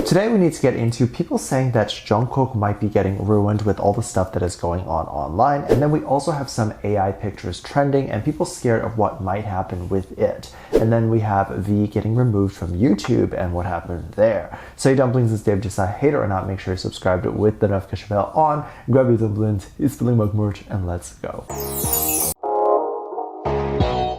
Today we need to get into people saying that Jungkook might be getting ruined with all the stuff that is going on online, and then we also have some AI pictures trending and people scared of what might happen with it. And then we have V getting removed from YouTube and what happened there. So hey Dumplings, it's Dave. Decide hate it or not, make sure you're subscribed with the notification bell on, grab your dumplings, it's Feeling Mug merch, and let's go.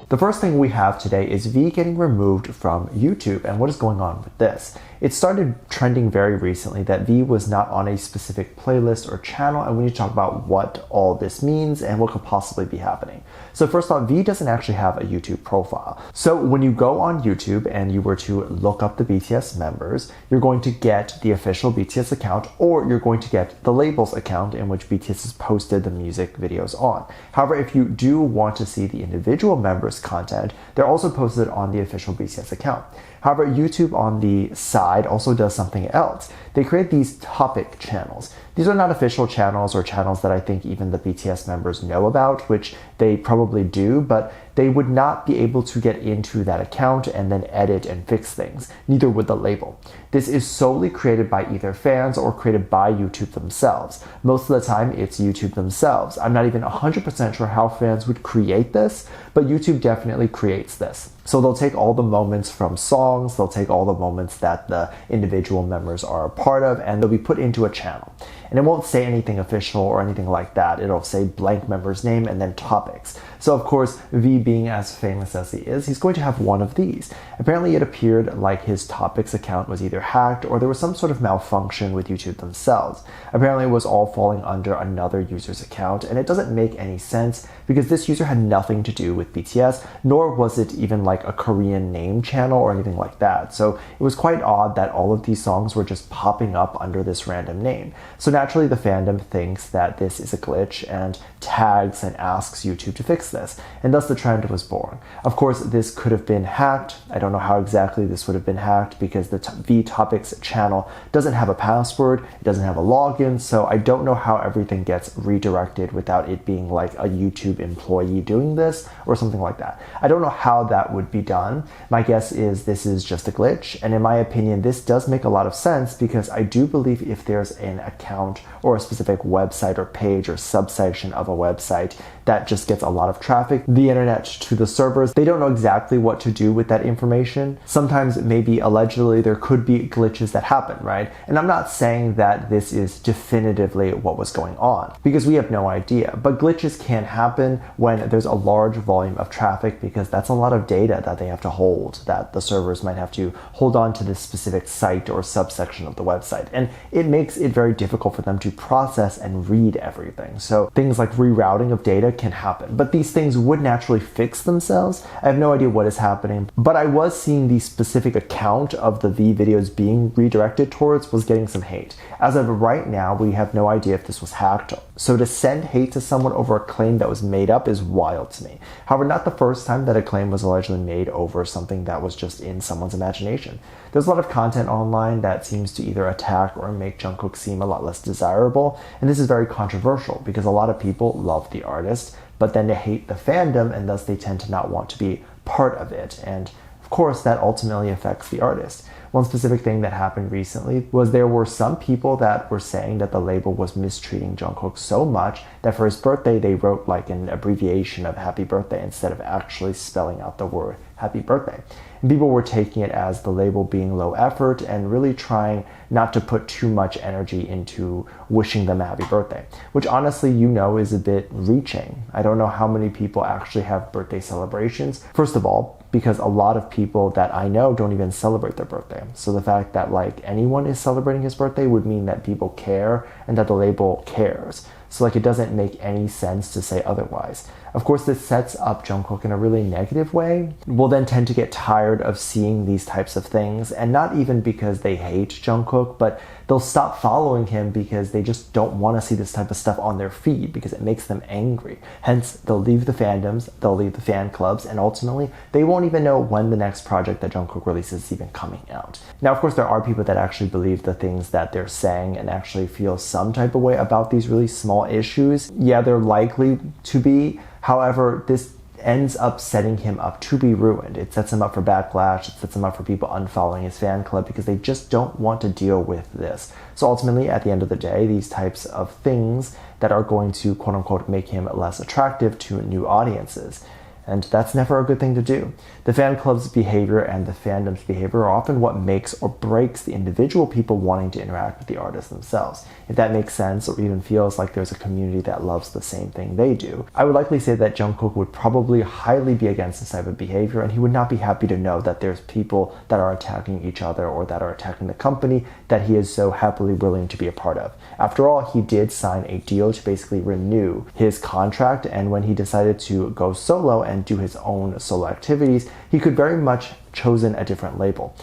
The first thing we have today is V getting removed from YouTube, and what is going on with this? It started trending very recently that V was not on a specific playlist or channel, and we need to talk about what all this means and what could possibly be happening. So first off, V doesn't actually have a YouTube profile. So when you go on YouTube and you were to look up the BTS members, you're going to get the official BTS account, or you're going to get the label's account in which BTS has posted the music videos on. However, if you do want to see the individual members' content, they're also posted on the official BTS account. However, YouTube on the side also does something else. They create these topic channels. These are not official channels or channels that I think even the BTS members know about, which they probably do, but they would not be able to get into that account and then edit and fix things. Neither would the label. This is solely created by either fans or created by YouTube themselves. Most of the time, it's YouTube themselves. I'm not even 100% sure how fans would create this, but YouTube definitely creates this. So they'll take all the moments from songs, they'll take all the moments that the individual members are a part of, and they'll be put into a channel. And it won't say anything official or anything like that. It'll say blank member's name and then topics. So of course, V being as famous as he is, he's going to have one of these. Apparently it appeared like his topics account was either hacked or there was some sort of malfunction with YouTube themselves. Apparently it was all falling under another user's account, and it doesn't make any sense because this user had nothing to do with BTS, nor was it even like a Korean name channel or anything like that. So it was quite odd that all of these songs were just popping up under this random name. So naturally the fandom thinks that this is a glitch and tags and asks YouTube to fix this, and thus the trend was born. Of course, this could have been hacked. I don't know how exactly this would have been hacked because the V Topics channel doesn't have a password, it doesn't have a login, so I don't know how everything gets redirected without it being like a YouTube employee doing this or something like that. I don't know how that would be done. My guess is this is just a glitch, and in my opinion, this does make a lot of sense because I do believe if there's an account or a specific website or page or subsection of a website that just gets a lot of traffic, the internet to the servers, they don't know exactly what to do with that information. Sometimes maybe allegedly there could be glitches that happen, right? And I'm not saying that this is definitively what was going on because we have no idea, but glitches can happen when there's a large volume of traffic because that's a lot of data that they have to hold, that the servers might have to hold on to this specific site or subsection of the website. And it makes it very difficult for them to process and read everything. So things like rerouting of data can happen, but these things would naturally fix themselves. I have no idea what is happening, but I was seeing the specific account of the V videos being redirected towards was getting some hate. As of right now, we have no idea if this was hacked. So to send hate to someone over a claim that was made up is wild to me. However, not the first time that a claim was allegedly made over something that was just in someone's imagination. There's a lot of content online that seems to either attack or make Jungkook seem a lot less desirable, and this is very controversial because a lot of people love the artist, but then they hate the fandom, and thus they tend to not want to be part of it. And of course, that ultimately affects the artist. One specific thing that happened recently was there were some people that were saying that the label was mistreating Jungkook so much that for his birthday they wrote like an abbreviation of happy birthday instead of actually spelling out the word happy birthday. And people were taking it as the label being low effort and really trying not to put too much energy into wishing them a happy birthday, which honestly, is a bit reaching. I don't know how many people actually have birthday celebrations. First of all, because a lot of people that I know don't even celebrate their birthday. So the fact that like anyone is celebrating his birthday would mean that people care and that the label cares. So like it doesn't make any sense to say otherwise. Of course, this sets up Jungkook in a really negative way. We'll then tend to get tired of seeing these types of things, and not even because they hate Jungkook, but they'll stop following him because they just don't want to see this type of stuff on their feed because it makes them angry. Hence, they'll leave the fandoms, they'll leave the fan clubs, and ultimately, they won't even know when the next project that Jungkook releases is even coming out. Now, of course, there are people that actually believe the things that they're saying and actually feel some type of way about these really small issues. Yeah, they're likely to be. However, this ends up setting him up to be ruined. It sets him up for backlash. It sets him up for people unfollowing his fan club because they just don't want to deal with this. So ultimately, at the end of the day, these types of things that are going to quote unquote make him less attractive to new audiences. And that's never a good thing to do. The fan club's behavior and the fandom's behavior are often what makes or breaks the individual people wanting to interact with the artists themselves. If that makes sense or even feels like there's a community that loves the same thing they do, I would likely say that Jung Kook would probably highly be against this type of behavior, and he would not be happy to know that there's people that are attacking each other or that are attacking the company that he is so happily willing to be a part of. After all, he did sign a deal to basically renew his contract, and when he decided to go solo and do his own solo activities, he could very much chosen a different label.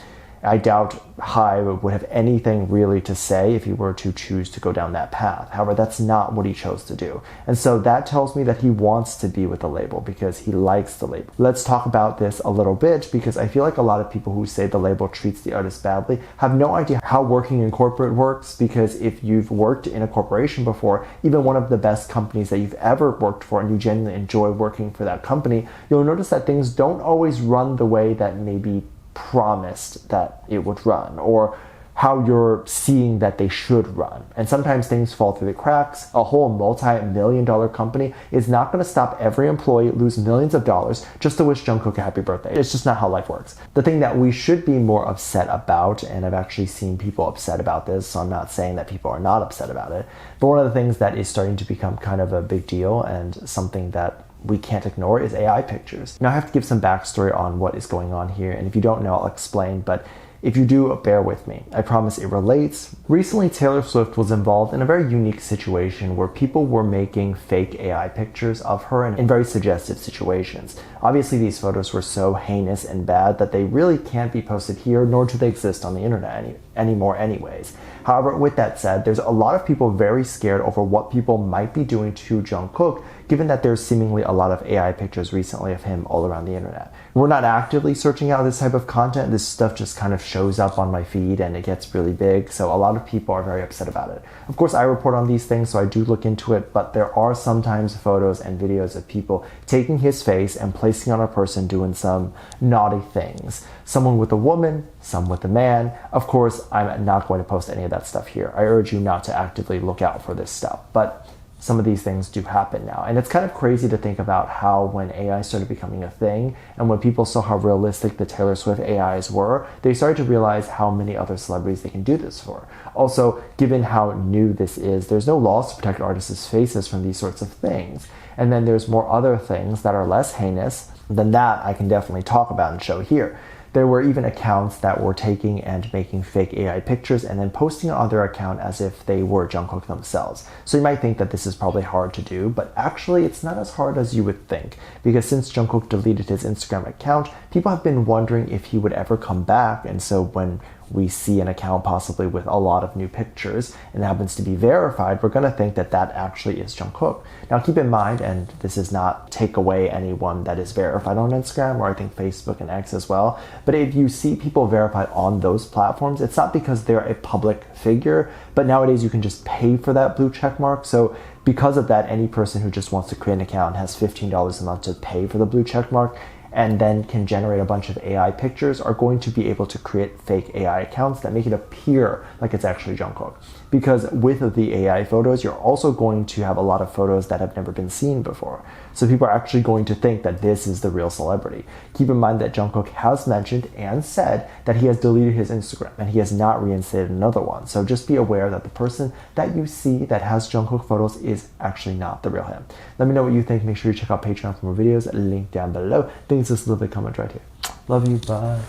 I doubt Hive would have anything really to say if he were to choose to go down that path. However, that's not what he chose to do. And so that tells me that he wants to be with the label because he likes the label. Let's talk about this a little bit because I feel like a lot of people who say the label treats the artist badly have no idea how working in corporate works, because if you've worked in a corporation before, even one of the best companies that you've ever worked for, and you genuinely enjoy working for that company, you'll notice that things don't always run the way that maybe promised that it would run, or how you're seeing that they should run. And sometimes things fall through the cracks. A whole multi-million-dollar company is not going to stop every employee lose millions of dollars just to wish Jung Kook a happy birthday. It's just not how life works. The thing that we should be more upset about, and I've actually seen people upset about this, so I'm not saying that people are not upset about it, but one of the things that is starting to become kind of a big deal and something that we can't ignore is AI pictures. Now I have to give some backstory on what is going on here, and if you don't know, I'll explain, but if you do, bear with me. I promise it relates. Recently, Taylor Swift was involved in a very unique situation where people were making fake AI pictures of her in very suggestive situations. Obviously, these photos were so heinous and bad that they really can't be posted here, nor do they exist on the internet anymore anyways. However, with that said, there's a lot of people very scared over what people might be doing to Jung Kook, given that there's seemingly a lot of AI pictures recently of him all around the internet. We're not actively searching out this type of content. This stuff just kind of shows up on my feed and it gets really big, so a lot of people are very upset about it. Of course, I report on these things, so I do look into it, but there are sometimes photos and videos of people taking his face and placing on a person doing some naughty things. Someone with a woman, some with a man. Of course, I'm not going to post any of that stuff here. I urge you not to actively look out for this stuff, but some of these things do happen now. And it's kind of crazy to think about how when AI started becoming a thing and when people saw how realistic the Taylor Swift AIs were, they started to realize how many other celebrities they can do this for. Also, given how new this is, there's no laws to protect artists' faces from these sorts of things. And then there's more other things that are less heinous than that I can definitely talk about and show here. There were even accounts that were taking and making fake AI pictures and then posting it on their account as if they were Jung Kook themselves. So you might think that this is probably hard to do, but actually it's not as hard as you would think, because since Jung Kook deleted his Instagram account, people have been wondering if he would ever come back. And so when we see an account possibly with a lot of new pictures and it happens to be verified, we're going to think that that actually is Jung Kook. Now keep in mind, and this is not take away anyone that is verified on Instagram or I think Facebook and X as well, but if you see people verified on those platforms, it's not because they're a public figure, but nowadays you can just pay for that blue check mark. So because of that, any person who just wants to create an account has $15 a month to pay for the blue check mark and then can generate a bunch of AI pictures are going to be able to create fake AI accounts that make it appear like it's actually Jung Kook. Because with the AI photos, you're also going to have a lot of photos that have never been seen before. So people are actually going to think that this is the real celebrity. Keep in mind that Jung Kook has mentioned and said that he has deleted his Instagram and he has not reinstated another one. So just be aware that the person that you see that has Jung Kook photos is actually not the real him. Let me know what you think. Make sure you check out Patreon for more videos. Link down below. Thanks, just leave a comment right here. Love you. Bye.